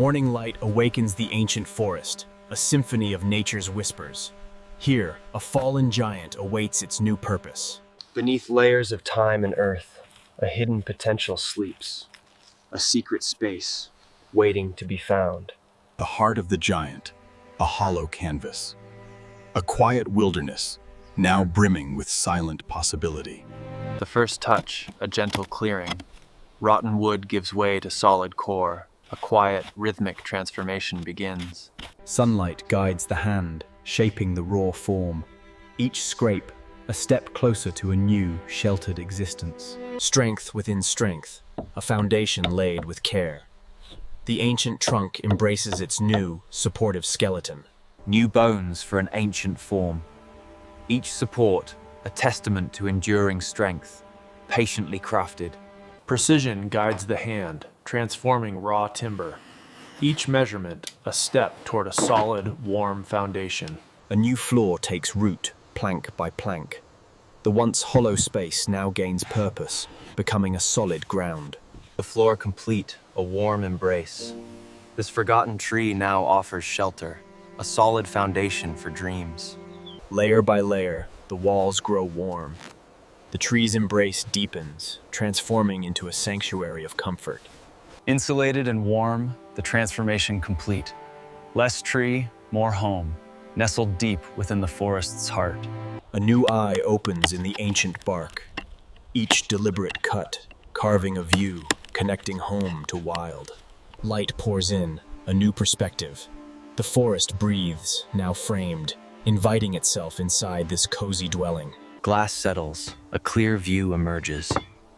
Morning light awakens the ancient forest, a symphony of nature's whispers. Here, a fallen giant awaits its new purpose. Beneath layers of time and earth, a hidden potential sleeps, a secret space waiting to be found. The heart of the giant, a hollow canvas. A quiet wilderness, now brimming with silent possibility. The first touch, a gentle clearing. Rotten wood gives way to solid core. A quiet, rhythmic transformation begins. Sunlight guides the hand, shaping the raw form. Each scrape, a step closer to a new, sheltered existence. Strength within strength, a foundation laid with care. The ancient trunk embraces its new, supportive skeleton. New bones for an ancient form. Each support, a testament to enduring strength, patiently crafted. Precision guides the hand, transforming raw timber. Each measurement, a step toward a solid, warm foundation. A new floor takes root, plank by plank. The once hollow space now gains purpose, becoming a solid ground. The floor complete, a warm embrace. This forgotten tree now offers shelter, a solid foundation for dreams. Layer by layer, the walls grow warm. The tree's embrace deepens, transforming into a sanctuary of comfort. Insulated and warm, the transformation complete. Less tree, more home, nestled deep within the forest's heart. A new eye opens in the ancient bark. Each deliberate cut, carving a view, connecting home to wild. Light pours in, a new perspective. The forest breathes, now framed, inviting itself inside this cozy dwelling. Glass settles, a clear view emerges.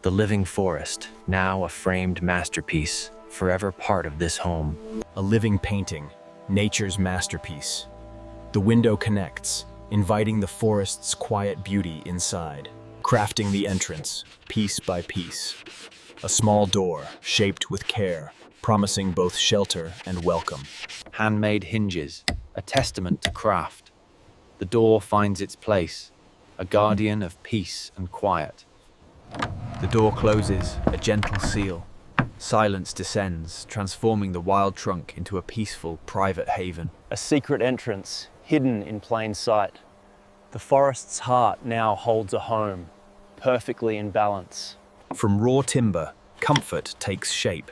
The living forest, now a framed masterpiece, forever part of this home. A living painting, nature's masterpiece. The window connects, inviting the forest's quiet beauty inside, crafting the entrance, piece by piece. A small door, shaped with care, promising both shelter and welcome. Handmade hinges, a testament to craft. The door finds its place, a guardian of peace and quiet. The door closes, a gentle seal. Silence descends, transforming the wild trunk into a peaceful, private haven. A secret entrance, hidden in plain sight. The forest's heart now holds a home, perfectly in balance. From raw timber, comfort takes shape.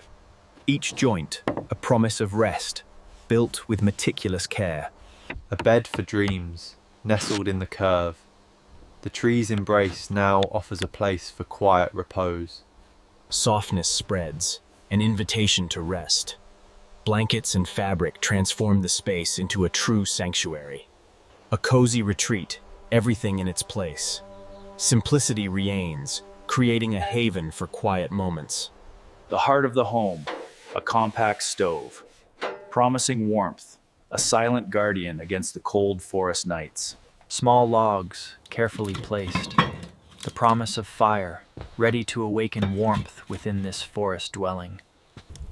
Each joint, a promise of rest, built with meticulous care. A bed for dreams, nestled in the curve. The tree's embrace now offers a place for quiet repose. Softness spreads, an invitation to rest. Blankets and fabric transform the space into a true sanctuary. A cozy retreat, everything in its place. Simplicity reigns, creating a haven for quiet moments. The heart of the home, a compact stove. Promising warmth, a silent guardian against the cold forest nights. Small logs, carefully placed. The promise of fire, ready to awaken warmth within this forest dwelling.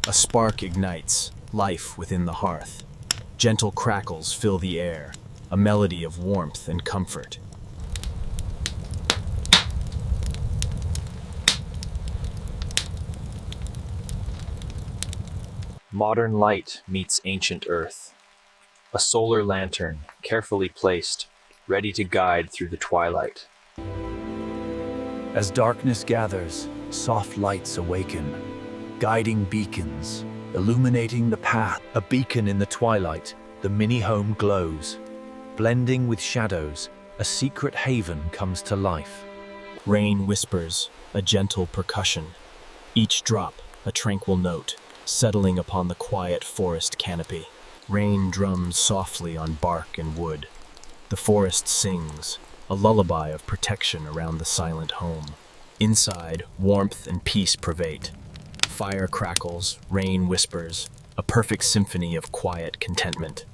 A spark ignites, life within the hearth. Gentle crackles fill the air, a melody of warmth and comfort. Modern light meets ancient earth. A solar lantern, carefully placed, ready to guide through the twilight. As darkness gathers, soft lights awaken, guiding beacons, illuminating the path. A beacon in the twilight, the mini-home glows. Blending with shadows, a secret haven comes to life. Rain whispers, a gentle percussion. Each drop, a tranquil note, settling upon the quiet forest canopy. Rain drums softly on bark and wood. The forest sings, a lullaby of protection around the silent home. Inside, warmth and peace pervade. Fire crackles, rain whispers, a perfect symphony of quiet contentment.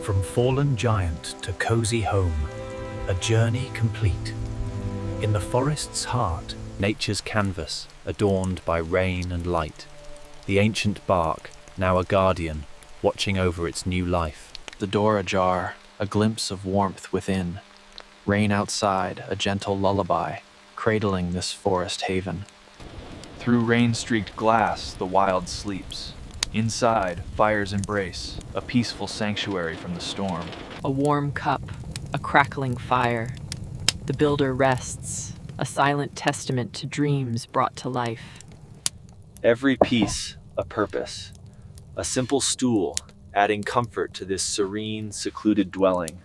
From fallen giant to cozy home, a journey complete. In the forest's heart, Nature's canvas, adorned by rain and light. The ancient bark, now a guardian, watching over its new life. The door ajar, a glimpse of warmth within. Rain outside, a gentle lullaby, cradling this forest haven. Through rain-streaked glass, the wild sleeps. Inside, fire's embrace, a peaceful sanctuary from the storm. A warm cup, a crackling fire. The builder rests, a silent testament to dreams brought to life. Every piece a purpose. A simple stool, adding comfort to this serene, secluded dwelling.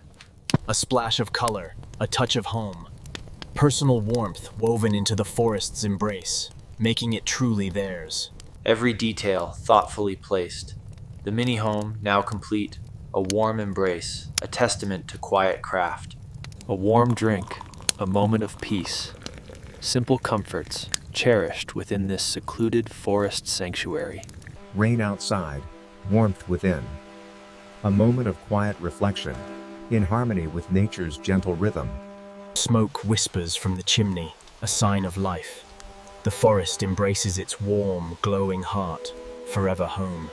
A splash of color, a touch of home. Personal warmth woven into the forest's embrace, making it truly theirs. Every detail thoughtfully placed. The mini home now complete, a warm embrace, a testament to quiet craft. A warm drink, a moment of peace. Simple comforts cherished within this secluded forest sanctuary. Rain outside, warmth within. A moment of quiet reflection, in harmony with nature's gentle rhythm. Smoke whispers from the chimney, a sign of life. The forest embraces its warm, glowing heart, forever home.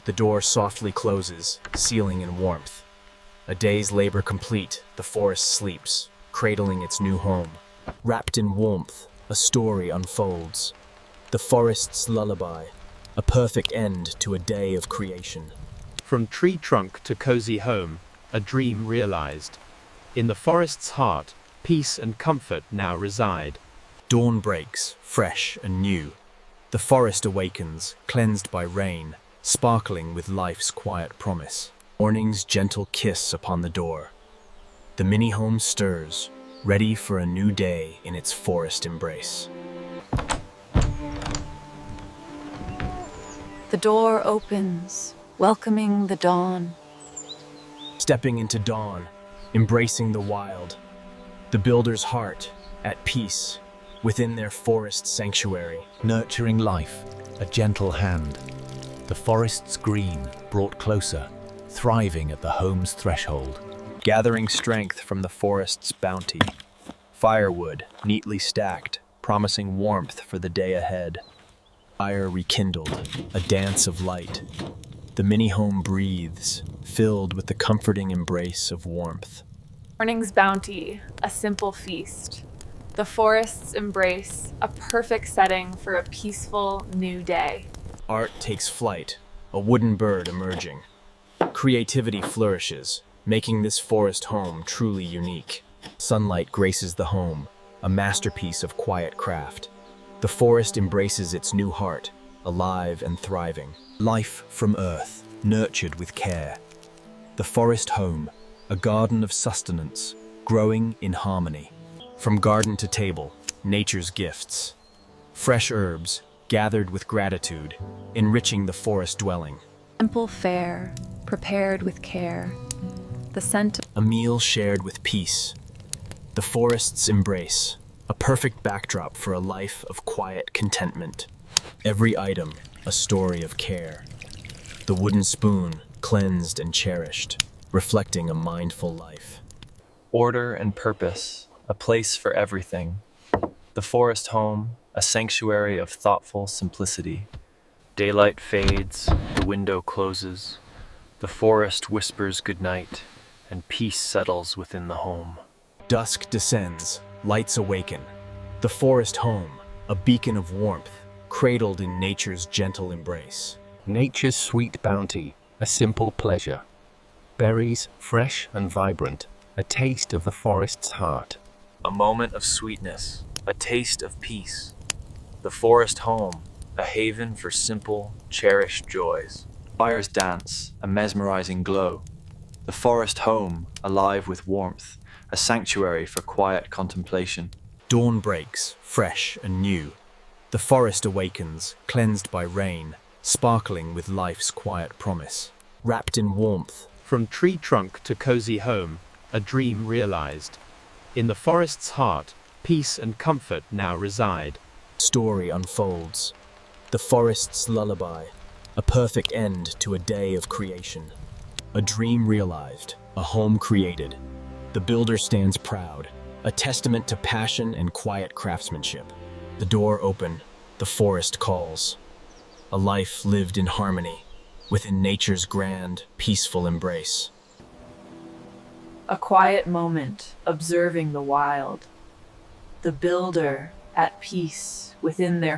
The door softly closes, sealing in warmth. A day's labor complete, the forest sleeps, cradling its new home. Wrapped in warmth, a story unfolds. The forest's lullaby, a perfect end to a day of creation. From tree trunk to cozy home, a dream realized. In the forest's heart, peace and comfort now reside. Dawn breaks, fresh and new. The forest awakens, cleansed by rain, sparkling with life's quiet promise. Morning's gentle kiss upon the door. The mini home stirs, ready for a new day in its forest embrace. The door opens, welcoming the dawn. Stepping into dawn, embracing the wild. The builder's heart, at peace, within their forest sanctuary. Nurturing life, a gentle hand. The forest's green brought closer, thriving at the home's threshold. Gathering strength from the forest's bounty. Firewood, neatly stacked, promising warmth for the day ahead. Fire rekindled, a dance of light. The mini home breathes, filled with the comforting embrace of warmth. Morning's bounty, a simple feast. The forest's embrace, a perfect setting for a peaceful new day. Art takes flight, a wooden bird emerging. Creativity flourishes, making this forest home truly unique. Sunlight graces the home, a masterpiece of quiet craft. The forest embraces its new heart, alive and thriving. Life from earth, nurtured with care. The forest home, a garden of sustenance, growing in harmony. From garden to table, nature's gifts. Fresh herbs, gathered with gratitude, enriching the forest dwelling. Simple fare, prepared with care. The scent of A meal shared with peace. The forest's embrace, a perfect backdrop for a life of quiet contentment. Every item, a story of care. The wooden spoon, cleansed and cherished, reflecting a mindful life. Order and purpose, a place for everything. The forest home, a sanctuary of thoughtful simplicity. Daylight fades, the window closes. The forest whispers goodnight, and peace settles within the home. Dusk descends, lights awaken. The forest home, a beacon of warmth, cradled in nature's gentle embrace. Nature's sweet bounty, a simple pleasure. Berries, fresh and vibrant, a taste of the forest's heart. A moment of sweetness, a taste of peace. The forest home, a haven for simple, cherished joys. Fires dance, a mesmerizing glow. The forest home, alive with warmth, a sanctuary for quiet contemplation. Dawn breaks, fresh and new. The forest awakens, cleansed by rain, sparkling with life's quiet promise. Wrapped in warmth. From tree trunk to cozy home, a dream realized. In the forest's heart, peace and comfort now reside. Story unfolds. The forest's lullaby, a perfect end to a day of creation. A dream realized, a home created. The builder stands proud, a testament to passion and quiet craftsmanship. The door open, the forest calls. A life lived in harmony, within nature's grand, peaceful embrace. a quiet moment observing the wild. The builder at peace within their